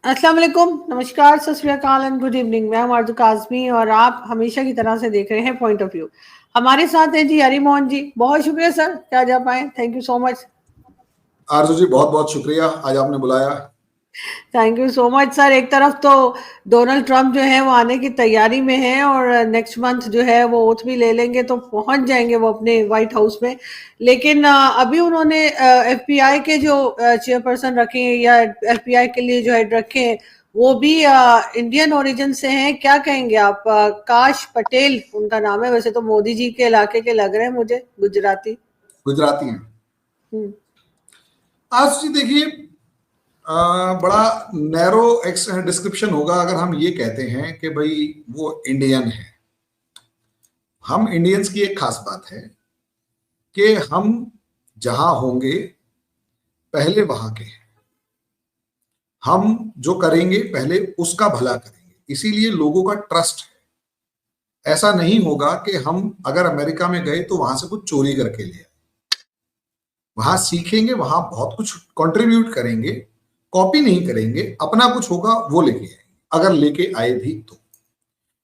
अस्सलाम वालेकुम, नमस्कार, सत श्री अकाल एंड गुड इवनिंग। मैं हूं आरज़ू काज़मी और आप हमेशा की तरह से देख रहे हैं पॉइंट ऑफ व्यू। हमारे साथ हैं जी हरी मोहन जी। बहुत शुक्रिया सर कि आज आप आए। Thank you so much. आरजू जी, बहुत बहुत शुक्रिया आज आपने बुलाया। Thank you so much sir. एक तरफ तो डोनाल्ड ट्रंप जो है वो आने की तैयारी में है और नेक्स्ट मंथ जो है वो ओथ भी ले लेंगे तो पहुंच जाएंगे वो अपने व्हाइट हाउस में। लेकिन अभी उन्होंने एफबीआई के जो चेयरपर्सन रखे हैं या एफबीआई के लिए जो हेड रखे हैं वो भी इंडियन ओरिजिन से हैं। क्या कहेंगे आप? काश पटेल उनका नाम है, वैसे तो मोदी जी के इलाके के लग रहे हैं मुझे, गुजराती। गुजराती हैं। हम्म। आरजू जी देखिए, बड़ा नैरो डिस्क्रिप्शन होगा अगर हम ये कहते हैं कि भाई वो इंडियन है। हम इंडियंस की एक खास बात है कि हम जहां होंगे पहले वहां के हैं। हम जो करेंगे पहले उसका भला करेंगे, इसीलिए लोगों का ट्रस्ट है। ऐसा नहीं होगा कि हम अगर अमेरिका में गए तो वहां से कुछ चोरी करके ले आए। वहां सीखेंगे, वहां बहुत कुछ कंट्रीब्यूट करेंगे, कॉपी नहीं करेंगे, अपना कुछ होगा वो लेके आएंगे, अगर लेके आए भी तो।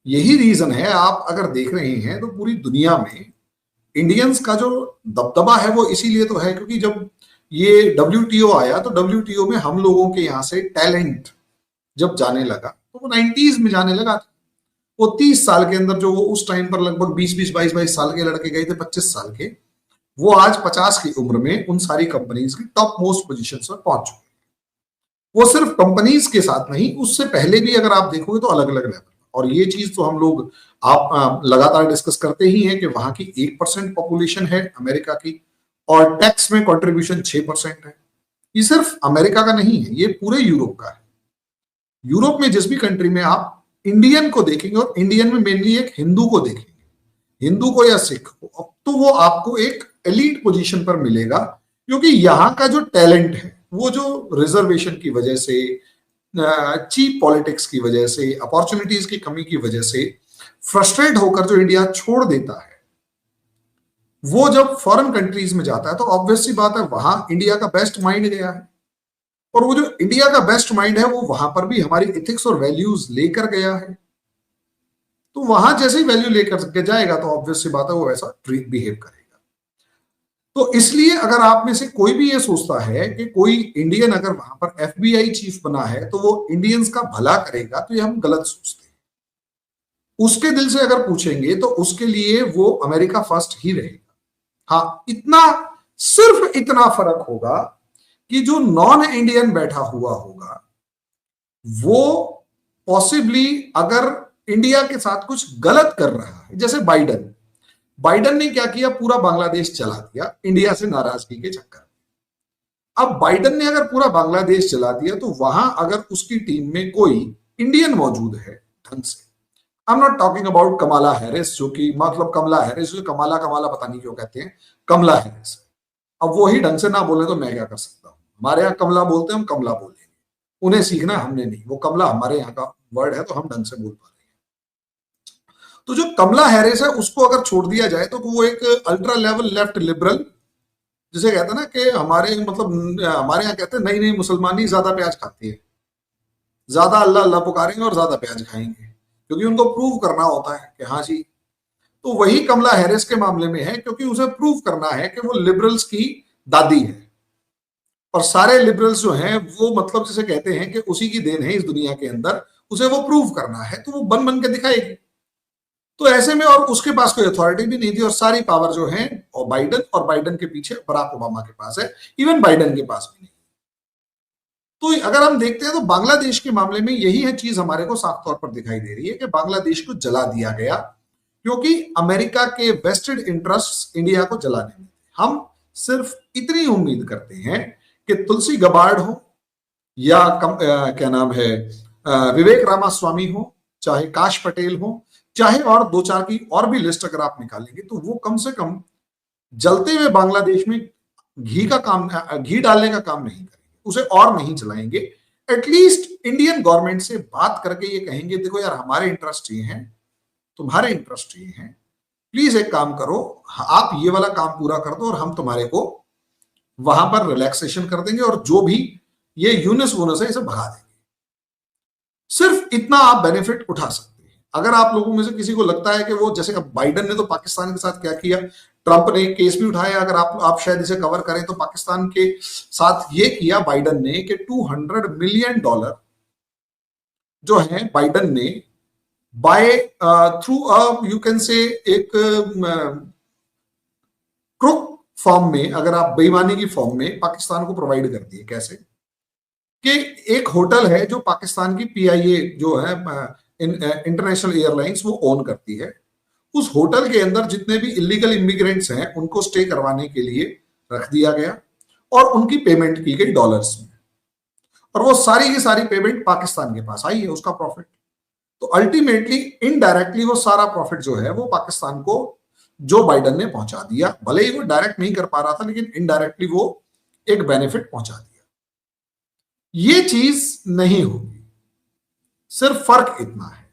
यही रीजन है, आप अगर देख रहे हैं तो पूरी दुनिया में इंडियंस का जो दबदबा है वो इसीलिए तो है क्योंकि जब ये डब्ल्यूटीओ आया तो डब्ल्यूटीओ में हम लोगों के यहाँ से टैलेंट जब जाने लगा तो वो 90s में जाने लगा था। वो 30 साल के अंदर जो वो उस टाइम पर लगभग 20-20 22-22 साल के लड़के गए थे, 25 साल के, वो आज 50 की उम्र में उन सारी कंपनीज की टॉप मोस्ट पोजीशन पर पहुंच चुके हैं। वो सिर्फ कंपनीज के साथ नहीं, उससे पहले भी अगर आप देखोगे तो अलग अलग लेवल। और ये चीज तो हम लोग आप लगातार डिस्कस करते ही हैं कि वहां की 1% पॉपुलेशन है अमेरिका की और टैक्स में कंट्रीब्यूशन 6% है। ये सिर्फ अमेरिका का नहीं है, ये पूरे यूरोप का है। यूरोप में जिस भी कंट्री में आप इंडियन को देखेंगे और इंडियन में मेनली एक हिंदू को देखेंगे, हिंदू को या सिख को, तो वो आपको एक एलीट पोजीशन पर मिलेगा क्योंकि यहाँ का जो टैलेंट है वो जो रिजर्वेशन की वजह से, चीप पॉलिटिक्स की वजह से, अपॉर्चुनिटीज की कमी की वजह से फ्रस्ट्रेट होकर जो इंडिया छोड़ देता है, वो जब फॉरेन कंट्रीज में जाता है तो ऑब्वियस सी बात है वहां इंडिया का बेस्ट माइंड गया है। और वो जो इंडिया का बेस्ट माइंड है वो वहां पर भी हमारी इथिक्स और वैल्यूज लेकर गया है। तो वहां जैसे ही वैल्यू लेकर के जाएगा तो ऑब्वियस सी बात है वो वैसा बिहेव करेगा। तो इसलिए अगर आप में से कोई भी ये सोचता है कि कोई इंडियन अगर वहां पर एफबीआई चीफ बना है तो वो इंडियंस का भला करेगा, तो ये हम गलत सोचते हैं। उसके दिल से अगर पूछेंगे तो उसके लिए वो अमेरिका फर्स्ट ही रहेगा। हाँ, इतना, सिर्फ इतना फर्क होगा कि जो नॉन इंडियन बैठा हुआ होगा वो पॉसिबली अगर इंडिया के साथ कुछ गलत कर रहा है, जैसे बाइडन बाइडन ने क्या किया, पूरा बांग्लादेश चला दिया इंडिया से नाराजगी के चक्कर में। अब बाइडन ने अगर पूरा बांग्लादेश चला दिया तो वहां अगर उसकी टीम में कोई इंडियन मौजूद है ढंग से, I am not talking about Kamala Harris, जो कि मतलब कमला हैरिस, जो कमला कमला पता नहीं क्यों कहते हैं, कमला हैरिस। अब वो ही ढंग से ना बोले तो मैं क्या कर सकता हूँ। हमारे यहाँ कमला बोलते हैं, हम कमला बोलेंगे, उन्हें सीखना है, हमने नहीं। वो कमला हमारे यहाँ का वर्ड है तो हम ढंग से बोल पा रहे हैं। तो जो कमला हैरिस है उसको अगर छोड़ दिया जाए तो वो एक अल्ट्रा लेवल लेफ्ट लिबरल, जिसे कहते हैं ना कि हमारे मतलब हमारे यहाँ कहते हैं नई नई मुसलमानी ज्यादा प्याज खाती है, ज्यादा अल्लाह अल्लाह पुकारेंगे और ज्यादा प्याज खाएंगे क्योंकि उनको प्रूव करना होता है कि हाँ जी। तो वही कमला हैरिस के मामले में है क्योंकि उसे प्रूव करना है कि वो लिबरल्स की दादी है और सारे लिबरल्स जो हैं वो मतलब जिसे कहते हैं कि उसी की देन है इस दुनिया के अंदर, उसे वो प्रूव करना है तो वो बन बन के दिखाएगी। तो ऐसे में, और उसके पास कोई अथॉरिटी भी नहीं थी और सारी पावर जो है और बाइडन के पीछे बराक ओबामा के पास है, इवन बाइडन के पास भी नहीं। तो अगर हम देखते हैं तो बांग्लादेश के मामले में यही है चीज हमारे को साफ तौर पर दिखाई दे रही है कि बांग्लादेश को जला दिया गया क्योंकि अमेरिका के वेस्टेड इंटरेस्ट इंडिया को जलाने में। हम सिर्फ इतनी उम्मीद करते हैं कि तुलसी गबार्ड हो या क्या नाम है, विवेक रामास्वामी हो, चाहे काश पटेल हो, चाहे और दो चार की और भी लिस्ट अगर आप निकालेंगे तो वो कम से कम जलते हुए बांग्लादेश में घी डालने का काम नहीं करेंगे, उसे और नहीं चलाएंगे। एटलीस्ट इंडियन गवर्नमेंट से बात करके ये कहेंगे देखो यार हमारे इंटरेस्ट ये हैं, तुम्हारे इंटरेस्ट ये हैं, प्लीज एक काम करो, आप ये वाला काम पूरा कर दो और हम तुम्हारे को वहां पर रिलैक्सेशन कर देंगे और जो भी ये यूनिस वोनस है इसे भगा देंगे। सिर्फ इतना आप बेनिफिट उठा सकते हैं। अगर आप लोगों में से किसी को लगता है कि वो, जैसे अब बाइडन ने तो पाकिस्तान के साथ क्या किया, ट्रंप ने केस भी उठाया, अगर आप शायद इसे कवर करें तो पाकिस्तान के साथ ये किया बाइडन ने कि $200 मिलियन जो है बाइडन ने by through you can say एक क्रुक फॉर्म में, अगर आप बेईमानी की फॉर्म में पाकिस्तान को प्रोवाइड कर दिए। कैसे कि एक होटल है जो पाकिस्तान की पीआईए जो है इंटरनेशनल एयरलाइंस वो ओन करती है, उस होटल के अंदर जितने भी इलीगल इमिग्रेंट्स हैं उनको स्टे करवाने के लिए रख दिया गया और उनकी पेमेंट की गई डॉलर्स में, और वो सारी की सारी पेमेंट पाकिस्तान के पास आई है, उसका प्रॉफिट। तो अल्टीमेटली इनडायरेक्टली वो सारा प्रॉफिट जो है वो पाकिस्तान को जो बाइडन ने पहुंचा दिया, भले ही वो डायरेक्ट नहीं कर पा रहा था लेकिन इनडायरेक्टली वो एक बेनिफिट पहुंचा दिया। ये चीज नहीं होगी, सिर्फ फर्क इतना है,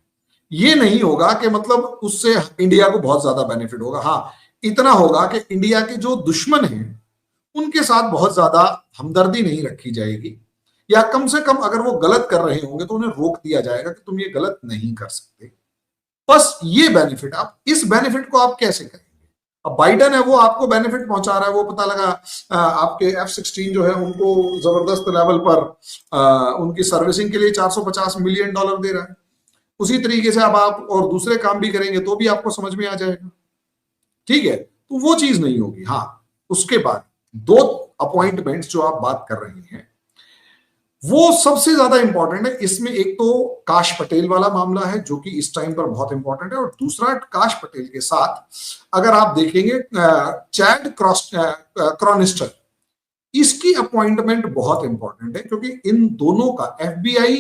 ये नहीं होगा कि मतलब उससे इंडिया को बहुत ज्यादा बेनिफिट होगा। हाँ, इतना होगा कि इंडिया के जो दुश्मन हैं उनके साथ बहुत ज्यादा हमदर्दी नहीं रखी जाएगी, या कम से कम अगर वो गलत कर रहे होंगे तो उन्हें रोक दिया जाएगा कि तुम ये गलत नहीं कर सकते। बस ये बेनिफिट, आप इस बेनिफिट को आप कैसे करेंगे? अब बाइडन है वो आपको बेनिफिट पहुंचा रहा है, वो पता लगा आपके F-16 जो है उनको जबरदस्त लेवल पर उनकी सर्विसिंग के लिए $450 मिलियन दे रहा है। उसी तरीके से अब आप और दूसरे काम भी करेंगे तो भी आपको समझ में आ जाएगा। ठीक है, तो वो चीज नहीं होगी। हाँ, उसके बाद 2 अपॉइंटमेंट्स जो आप बात कर रहे हैं वो सबसे ज्यादा इंपॉर्टेंट है। इसमें एक तो काश पटेल वाला मामला है जो कि इस टाइम पर बहुत इंपॉर्टेंट है, और दूसरा काश पटेल के साथ अगर आप देखेंगे चैड क्रॉनिस्टर, इसकी अपॉइंटमेंट बहुत इंपॉर्टेंट है, क्योंकि इन दोनों का FBI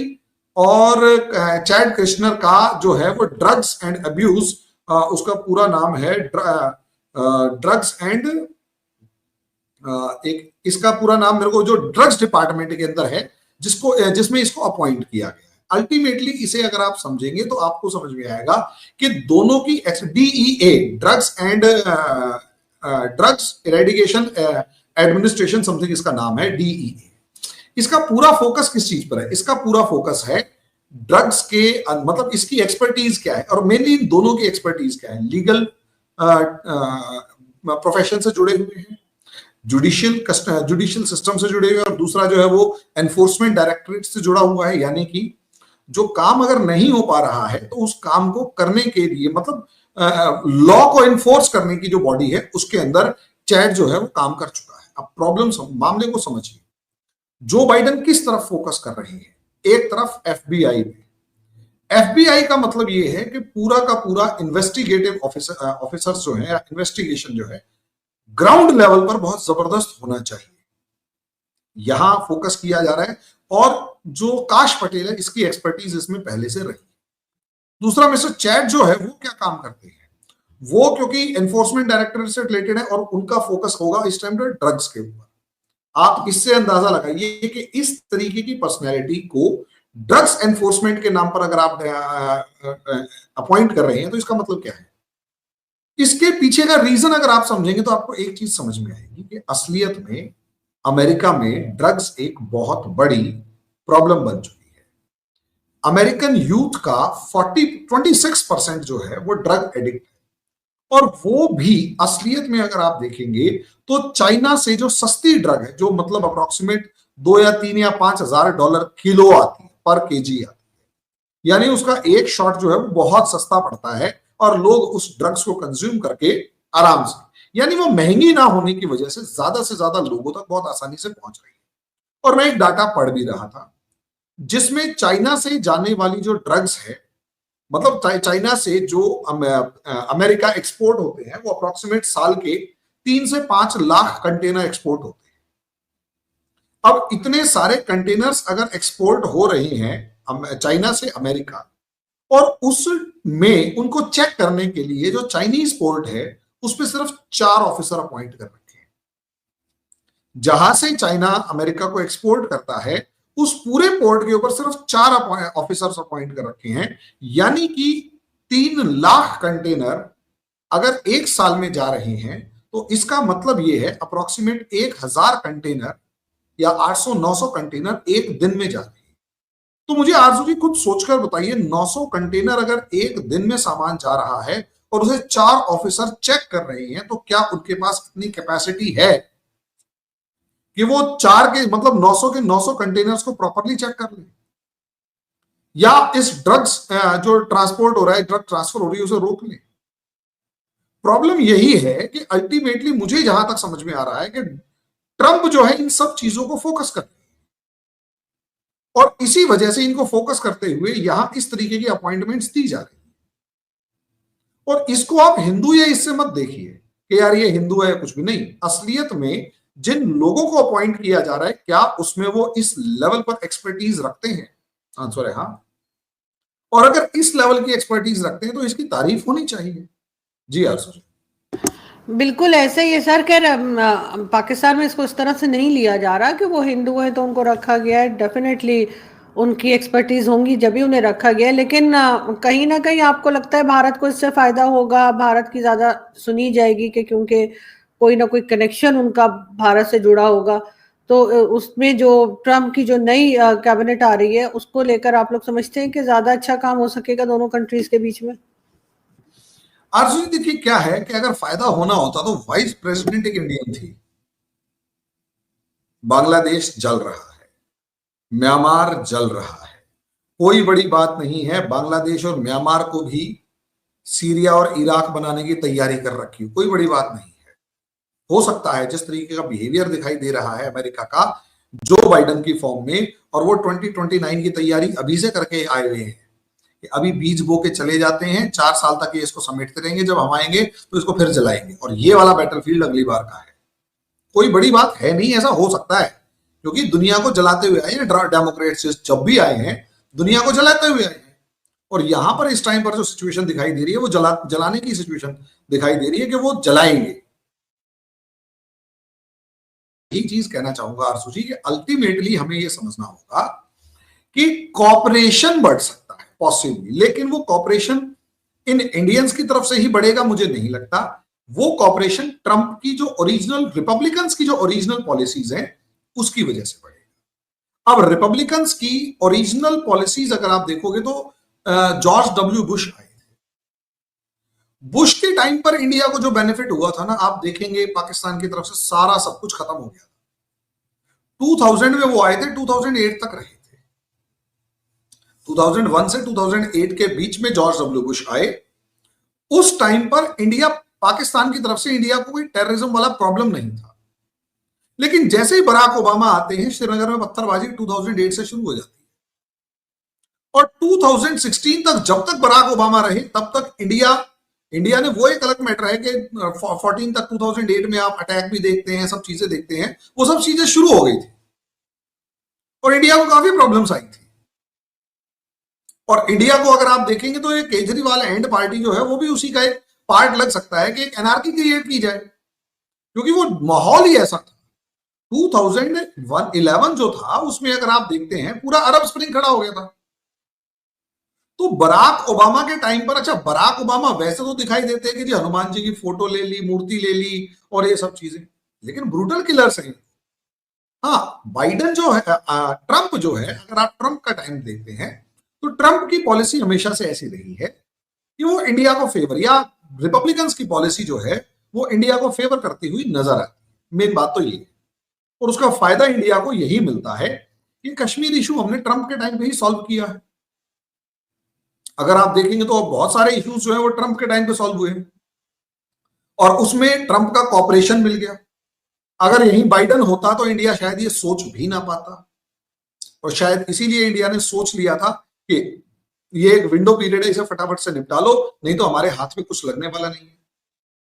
और चैड कृष्णर का जो है वो ड्रग्स एंड अब्यूज, उसका पूरा नाम है ड्रग्स एंड एक इसका पूरा नाम मेरे को जो ड्रग्स डिपार्टमेंट के अंदर है जिसमें इसको अपॉइंट किया गया है। अल्टीमेटली इसे अगर आप समझेंगे तो आपको समझ में आएगा कि दोनों की DEA, drugs and drugs eradication administration something इसका नाम है, DEA। इसका पूरा फोकस किस चीज पर है? इसका पूरा फोकस है ड्रग्स के, मतलब इसकी एक्सपर्टीज क्या है, और मेनली इन दोनों की एक्सपर्टीज क्या है? लीगल प्रोफेशन से जुड़े हुए हैं, जुडिशियल सिस्टम से जुड़े हुए, और दूसरा जो है वो एनफोर्समेंट डायरेक्टरेट से जुड़ा हुआ है। यानी कि जो काम अगर नहीं हो पा रहा है तो उस काम को करने के लिए, मतलब लॉ को एनफोर्स करने की जो बॉडी है उसके अंदर चैट जो है वो काम कर चुका है। अब मामले को समझिए, जो बाइडन किस तरफ फोकस कर रहे हैं? एक तरफ FBI पे। FBI का मतलब ये है कि पूरा का पूरा इन्वेस्टिगेटिव ऑफिसर्स जो है, इन्वेस्टिगेशन जो है ग्राउंड लेवल पर बहुत जबरदस्त होना चाहिए, यहां फोकस किया जा रहा है। और जो काश पटेल है इसकी एक्सपर्टीज इसमें पहले से रही। दूसरा मिस्टर चैट जो है वो क्या काम करते हैं? वो क्योंकि एनफोर्समेंट डायरेक्टरेट से रिलेटेड है और उनका फोकस होगा इस टाइम पर ड्रग्स के ऊपर। आप इससे अंदाजा लगाइए कि इस तरीके की पर्सनैलिटी को ड्रग्स एनफोर्समेंट के नाम पर अगर आप अपॉइंट कर रहे हैं तो इसका मतलब क्या है? इसके पीछे का रीजन अगर आप समझेंगे तो आपको एक चीज समझ में आएगी कि असलियत में अमेरिका में ड्रग्स एक बहुत बड़ी प्रॉब्लम बन चुकी है। अमेरिकन यूथ का 26% जो है वो ड्रग एडिक्ट है, और वो भी असलियत में अगर आप देखेंगे तो चाइना से जो सस्ती ड्रग है, जो मतलब अप्रोक्सीमेट 2 या 3 या $5,000 किलो आती है, पर केजी आती है, यानी उसका एक शॉट जो है वो बहुत सस्ता पड़ता है और लोग उस ड्रग्स को कंज्यूम करके आराम से, यानी वो महंगी ना होने की वजह से ज्यादा लोगों तक बहुत आसानी से पहुंच रही है। और मैं एक डाटा पढ़ भी रहा था जिसमें चाइना से जाने वाली जो ड्रग्स है, मतलब चाइना से जो अमेरिका एक्सपोर्ट होते हैं वो अप्रोक्सीमेट साल के 3 से 5 लाख कंटेनर एक्सपोर्ट होते हैं। अब इतने सारे कंटेनर्स अगर एक्सपोर्ट हो रहे हैं चाइना से अमेरिका, और उसमें उनको चेक करने के लिए जो चाइनीज पोर्ट है उस पर सिर्फ 4 ऑफिसर अपॉइंट कर रखे हैं। जहां से चाइना अमेरिका को एक्सपोर्ट करता है उस पूरे पोर्ट के ऊपर सिर्फ 4 ऑफिसर्स अपॉइंट कर रखे हैं, यानी कि 3 लाख कंटेनर अगर एक साल में जा रहे हैं तो इसका मतलब यह है अप्रोक्सीमेट 1000 कंटेनर या 800-900 कंटेनर एक दिन में जा रहे हैं। तो मुझे आरजू जी खुद सोचकर बताइए, 900 कंटेनर अगर एक दिन में सामान जा रहा है और उसे 4 ऑफिसर चेक कर रहे हैं, तो क्या उनके पास इतनी कैपेसिटी है कि वो 4 के मतलब 900 के 900 कंटेनर्स को प्रॉपरली चेक कर ले, या इस ड्रग्स जो ट्रांसपोर्ट हो रहा है, ड्रग ट्रांसफर हो रही है, उसे रोक ले। प्रॉब्लम यही है कि अल्टीमेटली मुझे जहां तक समझ में आ रहा है कि ट्रंप जो है इन सब चीजों को फोकस करते हैं, और इसी वजह से इनको फोकस करते हुए यहां इस तरीके की अपॉइंटमेंट्स दी जा रही है। और इसको आप हिंदू या इससे मत देखिए कि यार ये हिंदू है, कुछ भी नहीं। असलियत में जिन लोगों को अपॉइंट किया जा रहा है, क्या उसमें वो इस लेवल पर एक्सपर्टीज रखते हैं? आंसर है हाँ। और अगर इस लेवल की एक्सपर्टीज रखते हैं तो इसकी तारीफ होनी चाहिए। जी आंसर। बिल्कुल ऐसे ही है सर। खैर पाकिस्तान में इसको इस तरह से नहीं लिया जा रहा कि वो हिंदू है तो उनको रखा गया है। डेफिनेटली उनकी एक्सपर्टीज होंगी जब भी उन्हें रखा गया है, लेकिन कहीं ना कहीं आपको लगता है भारत को इससे फायदा होगा, भारत की ज्यादा सुनी जाएगी कि क्योंकि कोई ना कोई कनेक्शन उनका भारत से जुड़ा होगा। तो उसमें जो ट्रम्प की जो नई कैबिनेट आ रही है उसको लेकर आप लोग समझते हैं कि ज्यादा अच्छा काम हो सकेगा दोनों कंट्रीज के बीच में? आरजू जी देखिए क्या है कि अगर फायदा होना होता तो वाइस प्रेसिडेंट एक इंडियन थी। बांग्लादेश जल रहा है, म्यांमार जल रहा है, कोई बड़ी बात नहीं है। बांग्लादेश और म्यांमार को भी सीरिया और इराक बनाने की तैयारी कर रखी है, कोई बड़ी बात नहीं है। हो सकता है जिस तरीके का बिहेवियर दिखाई दे रहा है अमेरिका का जो बाइडन की फॉर्म में, और वो 2029 की तैयारी अभी से करके आए हुए हैं कि अभी बीज बो के चले जाते हैं, 4 साल तक ये इसको समेटते रहेंगे, जब हम आएंगे तो इसको फिर जलाएंगे, और ये वाला बैटलफील्ड अगली बार का है। कोई बड़ी बात है नहीं, ऐसा हो सकता है क्योंकि दुनिया को जलाते हुए आए हैं डेमोक्रेट्स, जब भी आए हैं दुनिया को जलाते हुए आए हैं। और यहां पर इस टाइम पर जो सिचुएशन दिखाई दे रही है वो जलाने की सिचुएशन दिखाई दे रही है कि वो जलाएंगे। एक चीज कहना चाहूंगा आरसू जी कि अल्टीमेटली हमें यह समझना होगा कि कॉपरेशन बढ़ सकता है पॉसिबली, लेकिन वो कॉपरेशन इन इंडियंस की तरफ से ही बढ़ेगा मुझे नहीं लगता। वो कॉपरेशन ट्रंप की जो ओरिजिनल रिपब्लिकन्स की जो ओरिजिनल पॉलिसीज हैं उसकी वजह से बढ़ेगा। अब रिपब्लिकन्स की ओरिजिनल पॉलिसीज अगर आप देखोगे तो जॉर्ज डब्ल्यू बुश आए थे। बुश के टाइम पर इंडिया को जो बेनिफिट हुआ था ना, आप देखेंगे पाकिस्तान की तरफ से सारा सब कुछ खत्म हो गया था। 2000 में वो आए थे, 2008 तक रहे थे। 2001 से 2008 के बीच में जॉर्ज डब्ल्यू बुश आए। उस टाइम पर इंडिया, पाकिस्तान की तरफ से इंडिया को कोई टेररिज्म वाला प्रॉब्लम नहीं था। लेकिन जैसे ही बराक ओबामा आते हैं, श्रीनगर में पत्थरबाजी 2008 से शुरू हो जाती है, और 2016 तक जब तक बराक ओबामा रहे तब तक इंडिया ने, वो एक अलग मैटर है कि 14 तक 2008 में आप अटैक भी देखते हैं, सब चीजें देखते हैं, वो सब चीजें शुरू हो गई थी और इंडिया को काफी प्रॉब्लम्स आई थी। और इंडिया को अगर आप देखेंगे तो ये केजरीवाल एंड पार्टी जो है वो भी उसी का एक पार्ट लग सकता है कि एक एनआरकी क्रिएट की जाए, क्योंकि वो माहौल ही ऐसा था। 2011 जो था उसमें अगर आप देखते हैं पूरा अरब स्प्रिंग खड़ा हो गया था। तो बराक ओबामा के टाइम पर, अच्छा बराक ओबामा वैसे तो दिखाई देते हैं कि जी हनुमान जी की फोटो ले ली, मूर्ति ले ली और ये सब चीजें, लेकिन ब्रूटल किलर्स हैं। हाँ, बाइडन जो है, ट्रंप जो है, अगर आप ट्रंप का टाइम देखते हैं तो ट्रंप की पॉलिसी हमेशा से ऐसी रही है कि वो इंडिया को फेवर, या रिपब्लिकन्स की पॉलिसी जो है वो इंडिया को फेवर करती हुई नजर आती है। मेन बात तो ये है, और उसका फायदा इंडिया को यही मिलता है कि कश्मीर इशू हमने ट्रंप के टाइम पे ही सॉल्व किया है। अगर आप देखेंगे तो बहुत सारे इश्यूज जो है वो ट्रंप के टाइम पे सॉल्व हुए हैं, और उसमें ट्रंप का कॉपरेशन मिल गया। अगर यही बाइडन होता तो इंडिया शायद ये सोच भी ना पाता, और शायद इसीलिए इंडिया ने सोच लिया था कि ये एक विंडो पीरियड है, इसे फटाफट से निपटा लो, नहीं तो हमारे हाथ में कुछ लगने वाला नहीं है।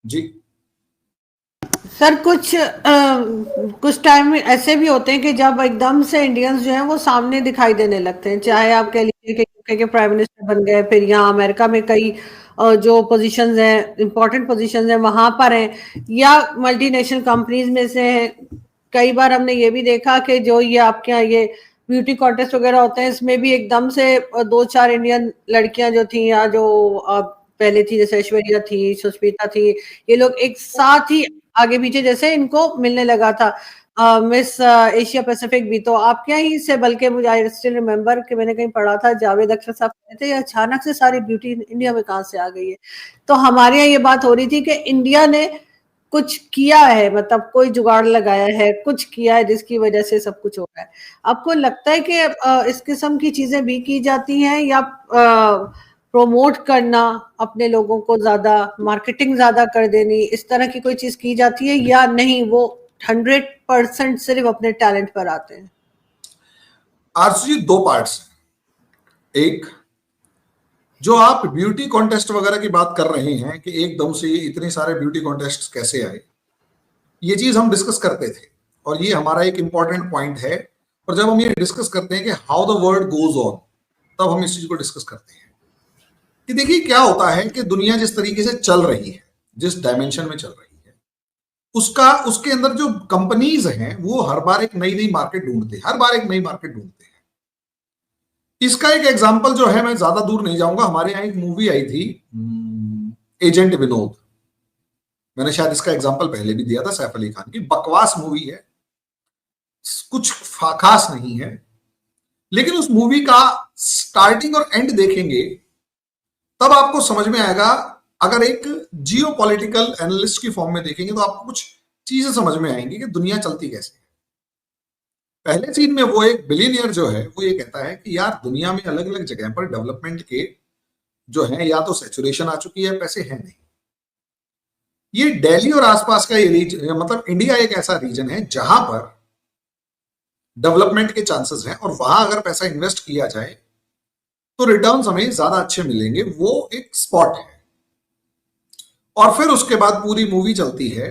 जी सर कुछ टाइम ऐसे भी होते हैं कि जब एकदम से इंडियंस जो हैं वो सामने दिखाई देने लगते हैं, चाहे आप कह लीजिए कि यूके के प्राइम मिनिस्टर बन गए, फिर यहाँ अमेरिका में कई जो पोजीशंस हैं, इंपॉर्टेंट पोजीशंस हैं वहां पर हैं, या मल्टीनेशनल कंपनीज में से हैं। कई बार हमने ये भी देखा कि जो ये आपके यहाँ ये ब्यूटी कॉन्टेस्ट वगैरह होते हैं, इसमें भी एकदम से 2-4 इंडियन लड़कियां जो थी, या जो पहले थी, जैसे ऐश्वर्या थी, सुष्मिता थी, ये लोग एक साथ ही आगे पीछे जैसे इनको मिलने लगा था। मिस एशिया पैसिफिक भी, तो आपके यहाँ से, बल्कि मुझे आई स्टिल रिमेम्बर कि मैंने कहीं पढ़ा था, जावेद अख्तर साहब कहते थे अचानक से सारी ब्यूटी इंडिया में कहाँ से आ गई है। तो हमारे यहाँ ये बात हो रही थी कि इंडिया ने कुछ किया है, मतलब कोई जुगाड़ लगाया है, कुछ किया है जिसकी वजह से सब कुछ हो रहा है। आपको लगता है कि इस किस्म की चीजें भी की जाती हैं, या प्रोमोट करना, अपने लोगों को ज्यादा मार्केटिंग ज्यादा कर देनी, इस तरह की कोई चीज की जाती है, या नहीं वो 100% सिर्फ अपने टैलेंट पर आते हैं? आरसी जी, दो पार्ट्स हैं। एक, जो आप ब्यूटी कॉन्टेस्ट वगैरह की बात कर रहे हैं कि एकदम से ये इतने सारे ब्यूटी कॉन्टेस्ट कैसे आए, ये चीज हम डिस्कस करते थे और ये हमारा एक इंपॉर्टेंट पॉइंट है। और जब हम ये डिस्कस करते हैं कि how the world goes on, तब हम इस चीज को डिस्कस करते हैं कि देखिए क्या होता है कि दुनिया जिस तरीके से चल रही है, जिस डायमेंशन में चल रही है, उसका उसके अंदर जो कंपनीज हैं वो हर बार एक नई नई मार्केट ढूंढते हैं, हर बार एक नई मार्केट ढूंढते हैं। इसका एक एग्जांपल जो है, मैं ज्यादा दूर नहीं जाऊंगा, हमारे यहाँ एक मूवी आई थी एजेंट विनोद। मैंने शायद इसका एग्जांपल पहले भी दिया था, सैफ अली खान की बकवास मूवी है, कुछ खास नहीं है, लेकिन उस मूवी का स्टार्टिंग और एंड देखेंगे तब आपको समझ में आएगा। अगर एक जियो पॉलिटिकल एनालिस्ट की फॉर्म में देखेंगे तो आपको कुछ चीजें समझ में आएंगी कि दुनिया चलती कैसे है। पहले सीन में वो एक बिलियनियर जो है वो ये कहता है कि यार दुनिया में अलग अलग जगह पर डेवलपमेंट के जो है या तो सैचुरेशन आ चुकी है, पैसे हैं नहीं। ये दिल्ली और आसपास का ये रीजन, मतलब इंडिया एक ऐसा रीजन है जहां पर डेवलपमेंट के चांसेस हैं और वहां अगर पैसा इन्वेस्ट किया जाए तो रिटर्न हमें ज्यादा अच्छे मिलेंगे, वो एक स्पॉट है। और फिर उसके बाद पूरी मूवी चलती है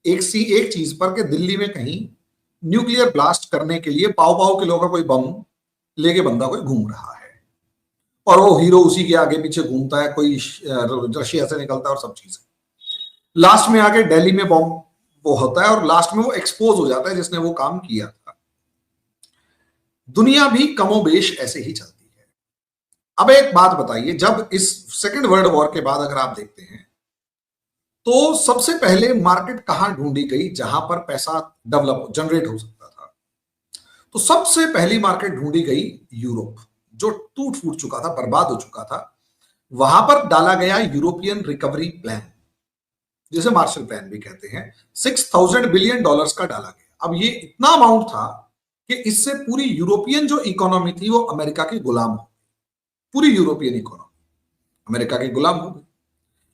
एक चीज पर कि दिल्ली में कहीं न्यूक्लियर ब्लास्ट करने के लिए पाव पाव किलो का कोई बम लेके बंदा कोई घूम रहा है और वो हीरो उसी के आगे पीछे घूमता है, कोई रशिया से निकलता है और सब चीजें। लास्ट में आके दिल्ली में बम वो होता है और लास्ट में वो एक्सपोज हो जाता है जिसने वो काम किया था। दुनिया भी कमोबेश ऐसे ही चलती है। अब एक बात बताइए, जब इस सेकेंड वर्ल्ड वॉर के बाद अगर आप देखते हैं तो सबसे पहले मार्केट कहां ढूंढी गई जहां पर पैसा डेवलप जनरेट हो सकता था? तो सबसे पहली मार्केट ढूंढी गई यूरोप, जो टूट फूट चुका था, बर्बाद हो चुका था। वहां पर डाला गया यूरोपियन रिकवरी प्लान, जिसे मार्शल प्लान भी कहते हैं। $6,000 बिलियन का डाला गया। अब ये इतना अमाउंट था कि इससे पूरी यूरोपियन जो इकोनॉमी थी वो अमेरिका के गुलाम हो गई। पूरी यूरोपियन इकोनॉमी अमेरिका के गुलाम हो गई।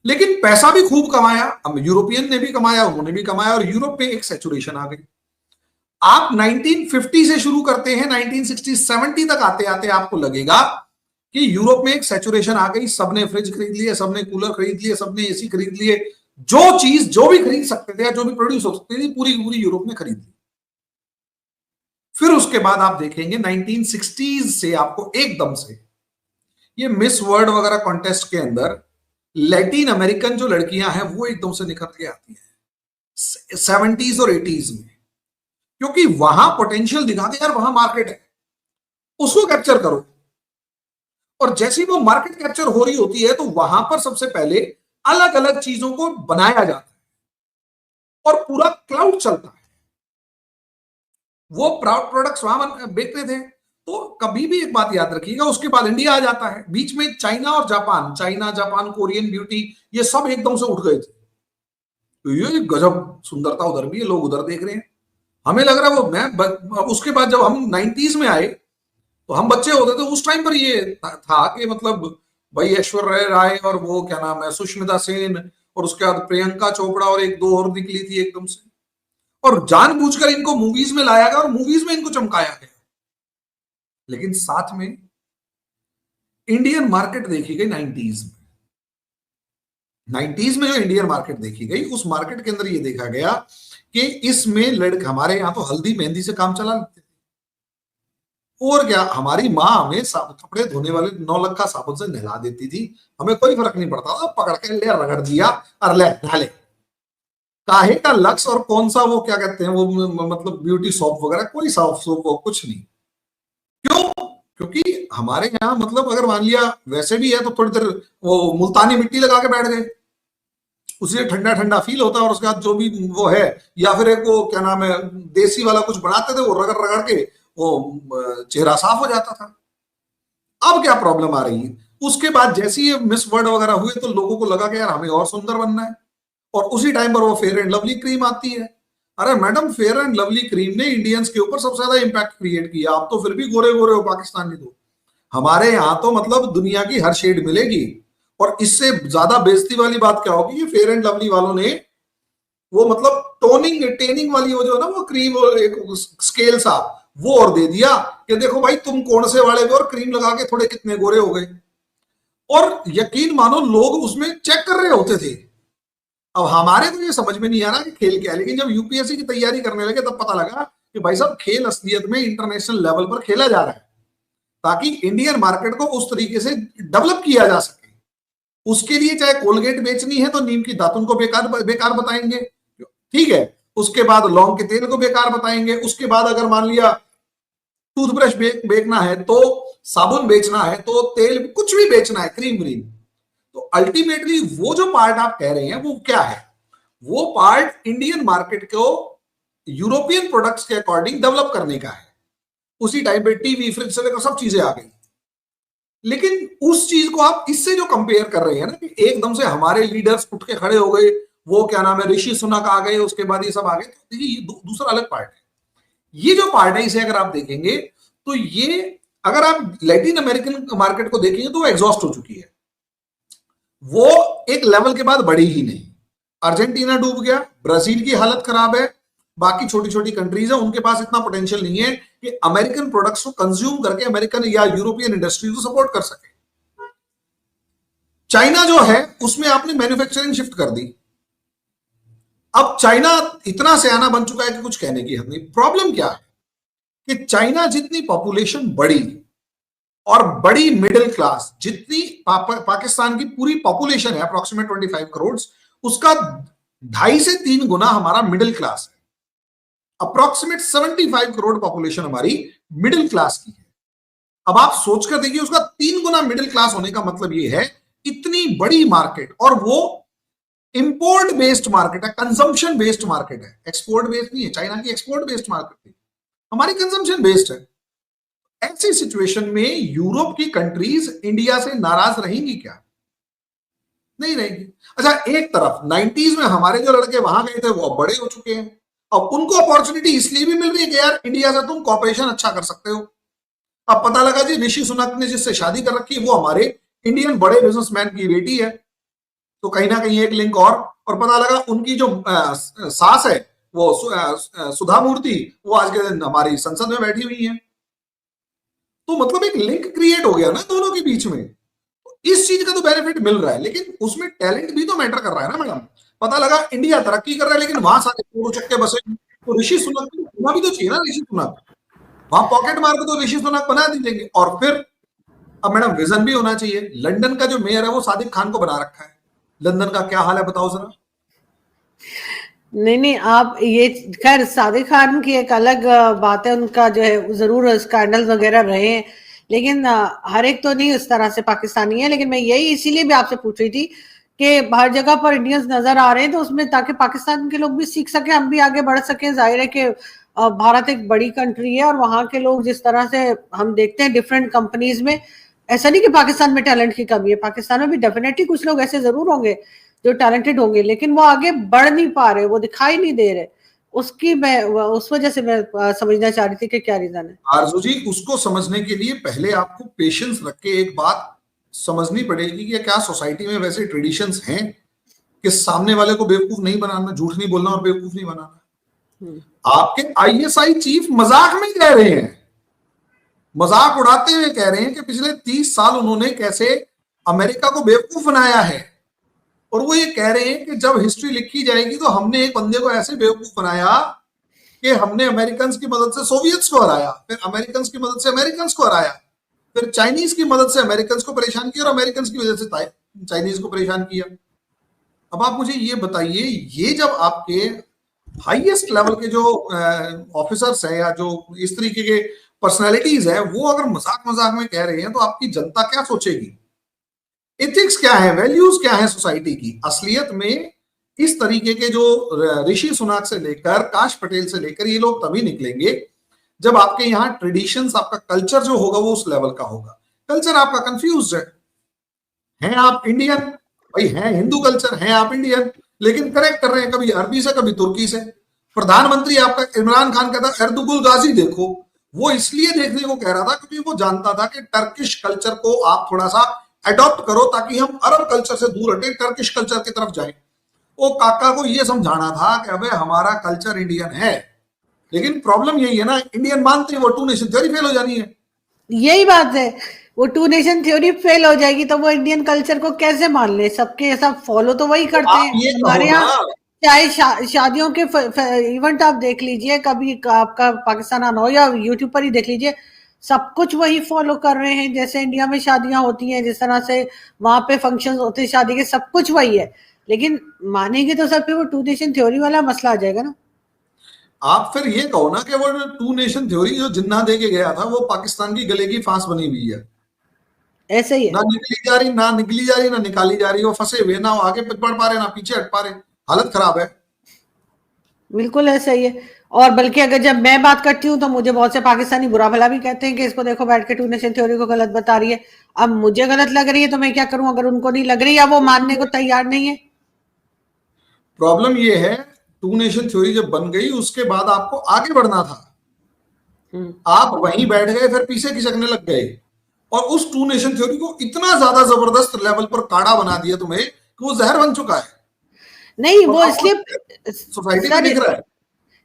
लेकिन पैसा भी खूब कमाया, अब यूरोपियन ने भी कमाया, उन्होंने भी कमाया और यूरोप में एक सैचुरेशन आ गई। आप 1950 से शुरू करते हैं, 1960 70 तक आते आते आपको लगेगा कि यूरोप में एक सैचुरेशन आ गई। सबने फ्रिज खरीद लिए, सबने कूलर खरीद लिए, सबने एसी खरीद लिए, जो चीज जो भी खरीद सकते थे या जो भी प्रोड्यूस हो सकती थी पूरी पूरी यूरोप ने खरीद ली। फिर उसके बाद आप देखेंगे 1960s से आपको एकदम से ये मिस वर्ल्ड वगैरह कॉन्टेस्ट के अंदर लैटिन अमेरिकन जो लड़कियां हैं वो एकदम से निखर के आती हैं 70s और 80s में, क्योंकि वहां पोटेंशियल दिखा के यार वहां मार्केट है, उसको कैप्चर करो। और जैसे ही वो मार्केट कैप्चर हो रही होती है तो वहां पर सबसे पहले अलग अलग चीजों को बनाया जाता है और पूरा क्लाउड चलता है। वो प्रोडक्ट्स वहां बेचते थे। तो कभी भी एक बात याद रखिएगा, उसके बाद इंडिया आ जाता है, बीच में चाइना और जापान, कोरियन ब्यूटी, ये सब एकदम से उठ गए थे। तो ये गजब सुंदरता उधर भी है, लोग उधर देख रहे हैं। हमें लग रहा है वो मैं उसके बाद जब हम 90s में आए तो हम बच्चे होते थे, उस टाइम पर ये था कि मतलब भाई ऐश्वर्या राय और वो क्या नाम है सुष्मिता सेन और उसके बाद प्रियंका चोपड़ा और एक दो और निकली थी एकदम से, और जानबूझकर इनको मूवीज में लाया गया और मूवीज में इनको चमकाया गया। लेकिन साथ में इंडियन मार्केट देखी गई 90s में। 90s में जो इंडियन मार्केट देखी गई, उस मार्केट के अंदर ये देखा गया कि इसमें लड़के, हमारे यहां तो हल्दी मेहंदी से काम चला लेते थे, और क्या हमारी माँ हमें कपड़े धोने वाले 9 लक्खा साबुन से नहला देती थी, हमें कोई फर्क नहीं पड़ता था, पकड़ के ले रगड़ दिया और ले नहा ले। काहे का लक्स और कौन सा वो क्या कहते हैं वो मतलब ब्यूटी सोप वगैरह, कोई सोप वो कुछ नहीं। क्यों? क्योंकि हमारे यहाँ मतलब अगर मान लिया वैसे भी है तो थोड़ी देर वो मुल्तानी मिट्टी लगा के बैठ गए, उसे ठंडा ठंडा फील होता है, और उसके बाद जो भी वो है, या फिर एक वो क्या नाम है देसी वाला कुछ बनाते थे, वो रगड़ रगड़ के वो चेहरा साफ हो जाता था। अब क्या प्रॉब्लम आ रही है, उसके बाद जैसे ही मिस वर्ल्ड वगैरह हुए तो लोगों को लगा कि यार हमें और सुंदर बनना है, और उसी टाइम पर वो फेयर एंड लवली क्रीम आती है। अरे madam, fair and lovely cream ने इंडियंस के ऊपर सबसे ज्यादा इंपैक्ट क्रिएट किया। आप तो फिर भी गोरे गोरे हो पाकिस्तानी, तो हमारे यहाँ तो मतलब दुनिया की हर शेड मिलेगी। और इससे ज्यादा बेइज्जती वाली बात क्या होगी, ये फेयर एंड लवली वालों ने वो मतलब टोनिंग टेनिंग वाली वो जो है ना वो क्रीम, एक स्केल सा वो और दे दिया कि देखो भाई तुम कौन से वाले हो, और क्रीम लगा के थोड़े कितने गोरे हो गए। और यकीन मानो लोग उसमें चेक कर रहे होते थे। अब हमारे तो ये समझ में नहीं आ रहा कि खेल क्या है, लेकिन जब यूपीएससी की तैयारी करने लगे तब पता लगा कि भाई साहब खेल असलियत में इंटरनेशनल लेवल पर खेला जा रहा है, ताकि इंडियन मार्केट को उस तरीके से डेवलप किया जा सके। उसके लिए चाहे कोलगेट बेचनी है तो नीम की दातुन को बेकार बेकार बताएंगे, ठीक है, उसके बाद लौंग के तेल को बेकार बताएंगे, उसके बाद अगर मान लिया टूथब्रश बेचना है तो साबुन बेचना है तो तेल कुछ भी बेचना है, क्रीम व्रीम। तो अल्टीमेटली वो जो पार्ट आप कह रहे हैं वो क्या है, वो पार्ट इंडियन मार्केट को यूरोपियन प्रोडक्ट्स के अकॉर्डिंग डेवलप करने का है। उसी टाइम पे टीवी फ्रिज से लेकर सब चीजें आ गई। लेकिन उस चीज को आप इससे जो कंपेयर कर रहे हैं ना कि एकदम से हमारे लीडर्स उठ के खड़े हो गए, वो क्या नाम है ऋषि सुनक आ गए, उसके बाद ये सब आ गए, तो देखिए ये दूसरा अलग पार्ट है। ये जो पार्ट है इसे अगर आप देखेंगे तो ये, अगर आप लैटिन अमेरिकन मार्केट को देखेंगे तो वो एग्जॉस्ट हो चुकी है, वो एक लेवल के बाद बढ़ी ही नहीं। अर्जेंटीना डूब गया, ब्राजील की हालत खराब है, बाकी छोटी छोटी कंट्रीज है उनके पास इतना पोटेंशियल नहीं है कि अमेरिकन प्रोडक्ट्स को कंज्यूम करके अमेरिकन या यूरोपियन इंडस्ट्रीज को सपोर्ट कर सके। चाइना जो है उसमें आपने मैन्युफैक्चरिंग शिफ्ट कर दी। अब चाइना इतना सियाना बन चुका है कि कुछ कहने की हद नहीं। प्रॉब्लम क्या है कि चाइना जितनी पॉपुलेशन बढ़ी और बड़ी मिडिल क्लास, जितनी पाकिस्तान की पूरी पॉपुलेशन है अप्रोक्सीमेट 25 करोड़, उसका 2.5 से 3 गुना हमारा मिडिल क्लास है। अप्रोक्सीमेट 75 करोड़ पॉपुलेशन हमारी मिडिल क्लास की है। अब आप सोचकर देखिए, उसका 3 गुना मिडिल क्लास होने का मतलब ये है इतनी बड़ी मार्केट, और वो इंपोर्ट बेस्ड मार्केट है, कंजम्पशन बेस्ड मार्केट है, एक्सपोर्ट बेस्ड नहीं है। चाइना की एक्सपोर्ट बेस्ड मार्केट थी, हमारी कंजम्पशन बेस्ड है। ऐसी सिचुएशन में यूरोप की कंट्रीज इंडिया से नाराज रहेंगी क्या? नहीं रहेंगी। अच्छा, एक तरफ 90s में हमारे जो लड़के वहां गए थे वो बड़े हो चुके हैं, अब उनको अपॉर्चुनिटी इसलिए भी मिल रही है कि यार इंडिया से तुम कॉपरेशन अच्छा कर सकते हो। अब पता लगा जी ऋषि सुनक ने जिससे शादी कर रखी है वो हमारे इंडियन बड़े बिजनेसमैन की बेटी है, तो कहीं ना कहीं एक लिंक और पता लगा उनकी जो सास है वो सुधा मूर्ति, वो आज के दिन हमारी संसद में बैठी हुई है। तो मतलब एक लिंक क्रिएट हो गया ना दोनों के बीच में। इस चीज का तो बेनिफिट मिल रहा है, लेकिन उसमें टैलेंट भी तो मैटर कर रहा है ना मैडम। पता लगा इंडिया तरक्की कर रहा है लेकिन वहां सारे चोर चक्के बसे, तो ऋषि सुनक होना भी तो चाहिए ना। ऋषि सुनक वहां पॉकेट मार के तो ऋषि सुनक बना दीजिएंगे। और फिर अब मैडम विजन भी होना चाहिए। लंदन का जो मेयर है वो सादिक खान को बना रखा है, लंदन का क्या हाल है बताओ जरा। नहीं नहीं, आप ये खैर सादिक खान की एक अलग बात है, उनका जो है जरूर स्कैंडल वगैरह रहे हैं, लेकिन हर एक तो नहीं उस तरह से पाकिस्तानी है। लेकिन मैं यही इसीलिए भी आपसे पूछ रही थी कि हर जगह पर इंडियंस नजर आ रहे हैं, तो उसमें ताकि पाकिस्तान के लोग भी सीख सके, हम भी आगे बढ़ सके। जाहिर है कि भारत एक बड़ी कंट्री है और वहां के लोग जिस तरह से हम देखते हैं डिफरेंट कंपनीज में, ऐसा नहीं कि पाकिस्तान में टैलेंट की कमी है, पाकिस्तान में भी डेफिनेटली कुछ लोग ऐसे जरूर होंगे जो टैलेंटेड होंगे, लेकिन वो आगे बढ़ नहीं पा रहे, वो दिखाई नहीं दे रहे। उसकी मैं उस वजह से मैं समझना चाह रही थी कि क्या रीजन है। आरजू जी, उसको समझने के लिए पहले आपको पेशेंस रख के एक बात समझनी पड़ेगी कि क्या सोसाइटी में वैसे ट्रेडिशंस हैं कि सामने वाले को बेवकूफ नहीं बनाना, झूठ नहीं बोलना और बेवकूफ नहीं बनाना। आपके आईएसआई चीफ मजाक में कह रहे हैं, मजाक उड़ाते हुए कह रहे हैं कि पिछले 30 साल उन्होंने कैसे अमेरिका को बेवकूफ बनाया है, और वो ये कह रहे हैं कि जब हिस्ट्री लिखी जाएगी तो हमने एक बंदे को ऐसे बेवकूफ बनाया कि हमने अमेरिकन की मदद से सोवियत्स को हराया, फिर अमेरिकन की मदद से अमेरिकन को हराया, फिर चाइनीज की मदद से अमेरिकन को परेशान किया और अमेरिकन की वजह से चाइनीज को परेशान किया। अब आप मुझे ये बताइए, ये जब आपके हाईएस्ट लेवल के जो ऑफिसर्स हैं या जो इस तरीके के पर्सनैलिटीज है वो अगर मजाक मजाक में कह रहे हैं तो आपकी जनता क्या सोचेगी? एथिक्स क्या है, वैल्यूज क्या है सोसाइटी की? असलियत में इस तरीके के जो ऋषि सुनाक से लेकर काश पटेल से लेकर ये लोग तभी निकलेंगे जब आपके यहाँ ट्रेडिशंस, आपका कल्चर जो होगा वो उस लेवल का होगा। कल्चर आपका कंफ्यूज है आप इंडियन, भाई है हिंदू कल्चर, है आप इंडियन, लेकिन करेक्ट कर रहे हैं कभी अरबी से कभी तुर्की से। प्रधानमंत्री आपका इमरान खान कहता है एर्दुगुल गाजी देखो, वो इसलिए देखने को कह रहा था क्योंकि वो जानता था कि टर्किश कल्चर को आप थोड़ा सा अडॉप्ट करो ताकि हम अरब कल्चर से दूर हटे, टर्किश कल्चर की तरफ जाएं। वो काका को ये समझाना था कि अबे हमारा कल्चर इंडियन है, लेकिन प्रॉब्लम यही है ना, इंडियन मानते हैं वो टू नेशन थ्योरी फेल हो जानी है। यही बात है, वो टू नेशन थ्योरी फेल हो जाएगी तो वो इंडियन कल्चर को कैसे मान ले, सबके सब फॉलो तो वही करते हैं। ये हमारे यहाँ चाहे शादियों के इवेंट आप देख लीजिए, कभी आपका पाकिस्तान आना हो या यूट्यूब पर ही देख लीजिए, सब कुछ वही फॉलो कर रहे हैं। जैसे इंडिया में शादियां होती हैं, जिस तरह से वहां पे फंक्शन होते हैं शादी के, सब कुछ वही है। लेकिन मानेंगे तो सब पे वो टू नेशन थ्योरी वाला मसला आ जाएगा ना। आप फिर ये कहो ना कि वो टू नेशन थ्योरी जो जिन्ना दे के गया था वो पाकिस्तान की गले की फांस बनी हुई है। ऐसे ही है, ना निकली जा रही, ना निकली जा रही, ना निकाली जा रही, वो फंसे हुए, ना आगे बढ़ पा रहे, ना पीछे हट पा रहे, हालत खराब है। बिल्कुल ऐसा ही है। और बल्कि अगर जब मैं बात करती हूँ तो मुझे बहुत से पाकिस्तानी बुरा भला भी कहते हैं कि इसको देखो बैठ के टू नेशन थ्योरी को गलत बता रही है। अब मुझे गलत लग रही है तो मैं क्या करूं, अगर उनको नहीं लग रही या वो मानने को तैयार नहीं है। प्रॉब्लम ये है, टू नेशन थ्योरी जब बन गई उसके बाद आपको आगे बढ़ना था, आप वहीं बैठ गए, फिर पीछे खिसकने लग गए, और उस टू नेशन थ्योरी को इतना ज्यादा जबरदस्त लेवल पर काढ़ा बना दिया तुम्हें कि वो जहर बन चुका है। नहीं वो इसलिए सोसाइटी में दिख रहा है,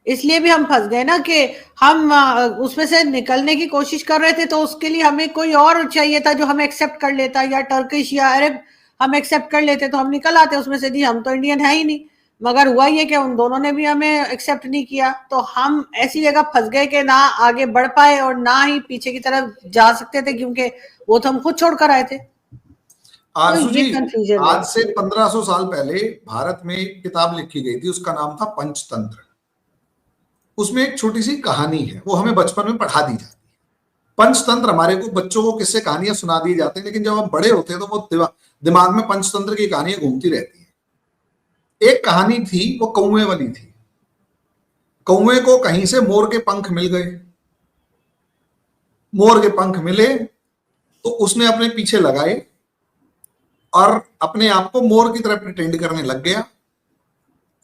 इसलिए भी हम फंस गए ना कि हम उसमें से निकलने की कोशिश कर रहे थे, तो उसके लिए हमें कोई और चाहिए था जो हमें एक्सेप्ट कर लेता, या टर्किश या अरब हम एक्सेप्ट कर लेते तो हम निकल आते उसमें से। जी हम तो इंडियन है ही नहीं, मगर हुआ ये कि उन दोनों ने भी हमें एक्सेप्ट नहीं किया, तो हम ऐसी जगह फंस गए कि ना आगे बढ़ पाए और ना ही पीछे की तरफ जा सकते थे, क्योंकि वो तो हम खुद छोड़कर आए थे। तो ये कंफ्यूजन है। आज से 1500 साल पहले भारत में एक किताब लिखी गई थी, उसका नाम था पंचतंत्र। उसमें एक छोटी सी कहानी है, वो हमें बचपन में पढ़ा दी जाती है। पंचतंत्र हमारे को बच्चों को किस्से कहानियां सुना दी जाती है, लेकिन जब हम बड़े होते हैं तो वो दिमाग में पंचतंत्र की कहानियां घूमती रहती है। एक कहानी थी, वो कौवे वाली थी। कौवे को कहीं से मोर के पंख मिल गए, मोर के पंख मिले तो उसने अपने पीछे लगाए और अपने आप को मोर की तरह प्रिटेंड करने लग गया,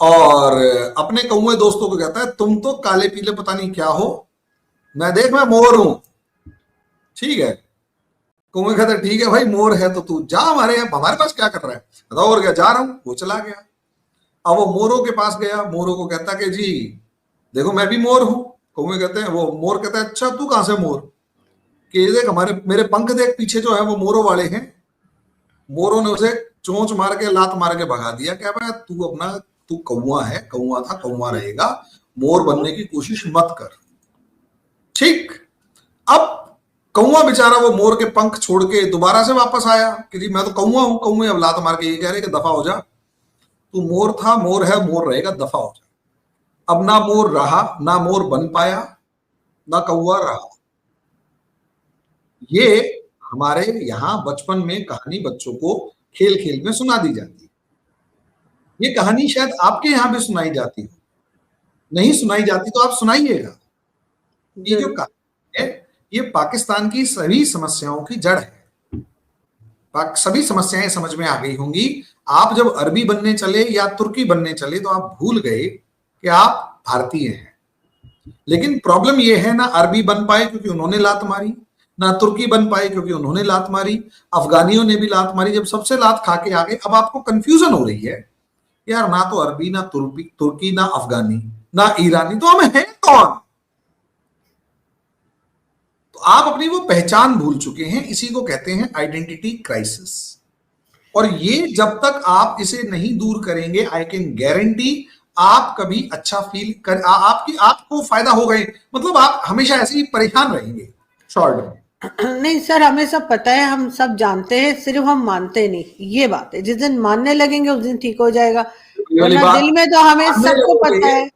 और अपने कौवे दोस्तों को कहता है तुम तो काले पीले पता नहीं क्या हो, मैं देख मैं मोर हूं, ठीक है। कौवे कहता है ठीक है भाई मोर है तो तू जा, हमारे पास क्या कर रहा है, बताओ। और क्या, जा रहा हूं। वो चला गया। अब वो मोरों के पास गया, मोरों को कहता कि जी देखो मैं भी मोर हूं। कौवे कहते हैं, वो मोर कहता है अच्छा तू कहां से मोर, कि देख हमारे मेरे पंख देख पीछे जो है वो मोरों वाले हैं। मोरों ने उसे चोंच मार के लात मार के भगा दिया। क्या भाई तू कौवा है, कौवा था कौवा रहेगा, मोर बनने की कोशिश मत कर, ठीक। अब कौवा बेचारा वो मोर के पंख छोड़ के दोबारा से वापस आया कि जी मैं तो कौवा हूं। कौवे अब लात मार के ये कह रहे कि दफा हो जा, तू मोर था, मोर है, मोर रहेगा, दफा हो जा। अब ना मोर रहा, ना मोर बन पाया, ना कौवा रहा। ये हमारे यहाँ बचपन में कहानी बच्चों को खेल खेल में सुना दी जाती है। ये कहानी शायद आपके यहाँ भी सुनाई जाती हो, नहीं सुनाई जाती तो आप सुनाइएगा। ये जो कहानी है ये पाकिस्तान की सभी समस्याओं की जड़ है। सभी समस्याएं समझ में आ गई होंगी। आप जब अरबी बनने चले या तुर्की बनने चले तो आप भूल गए कि आप भारतीय हैं। लेकिन प्रॉब्लम यह है, ना अरबी बन पाए क्योंकि उन्होंने लात मारी, ना तुर्की बन पाए क्योंकि उन्होंने लात मारी, अफगानियों ने भी लात मारी। जब सबसे लात खा के आ गए, अब आपको कंफ्यूजन हो रही है यार, ना तो अरबी, ना तुर्की, ना अफगानी, ना ईरानी, तो हम हैं कौन? तो आप अपनी वो पहचान भूल चुके हैं। इसी को कहते हैं आइडेंटिटी क्राइसिस। और ये जब तक आप इसे नहीं दूर करेंगे, आई कैन गारंटी आप कभी अच्छा फील कर आपको फायदा होगा ही, मतलब आप हमेशा ऐसे ही परेशान रहेंगे शॉर्ट में। नहीं सर, हमें सब पता है, हम सब जानते हैं, सिर्फ हम मानते नहीं, ये बात है। जिस दिन मानने लगेंगे उस दिन ठीक हो जाएगा, वरना दिल में तो हमें सबको पता है।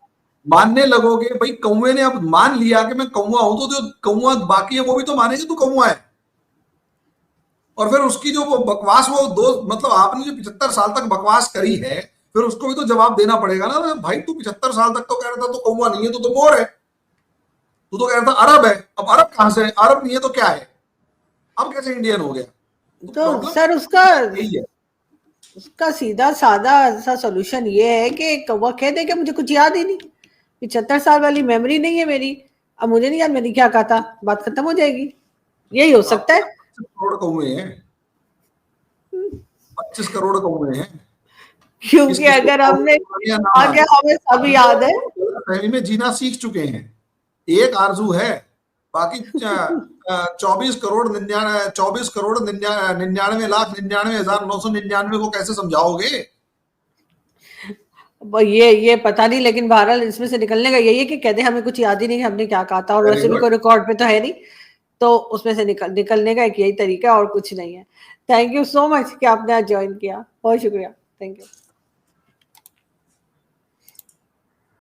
मानने लगोगे भाई, कौवे ने अब मान लिया कि मैं कौवा हूं, तो जो कौवा बाकी है वो भी तो मानेंगे तू कौवा है। और फिर उसकी जो वो बकवास, वो दो मतलब आपने जो 75 साल तक बकवास करी है, फिर उसको भी तो जवाब देना पड़ेगा ना भाई, तू 75 साल तक तो कह रहा था तो कौवा नहीं है, तू तो मोर है, तू तो कह रहा था अरब है, अब अरब कहां से है, अरब नहीं है तो क्या है, अब कैसे इंडियन हो गया? तो प्रॉब्लम सर यही है। उसका सीधा सादा सा सोल्यूशन ये है कि कौवा कह दे कि मुझे कुछ याद ही नहीं, 75 साल वाली मेमोरी नहीं है मेरी, अब मुझे नहीं याद मैंने क्या कहा था, बात खत्म हो जाएगी, यही हो सकता है। 25 करोड़ कौवे हैं, 25 करोड़ कौवे हैं, किस क्योंकि किस को अगर हमने कौवा नाम आगे आता हमें सब है, याद है। फहमी में जीना सीख चुके हैं, एक आरजू है, बाकी 24 करोड़ 99 लाख 99,999 को कैसे समझाओगे? ये पता नहीं, लेकिन बहरहाल इसमें से निकलने का यही है कि कहते हमें कुछ याद ही नहीं हमने क्या कहा था, और वेरी वैसे भी गुड। कोई रिकॉर्ड पे तो है नहीं, तो उसमें से निकलने का एक यही तरीका है और कुछ नहीं है। थैंक यू सो मच कि आपने आज ज्वाइन किया, बहुत शुक्रिया, थैंक यू।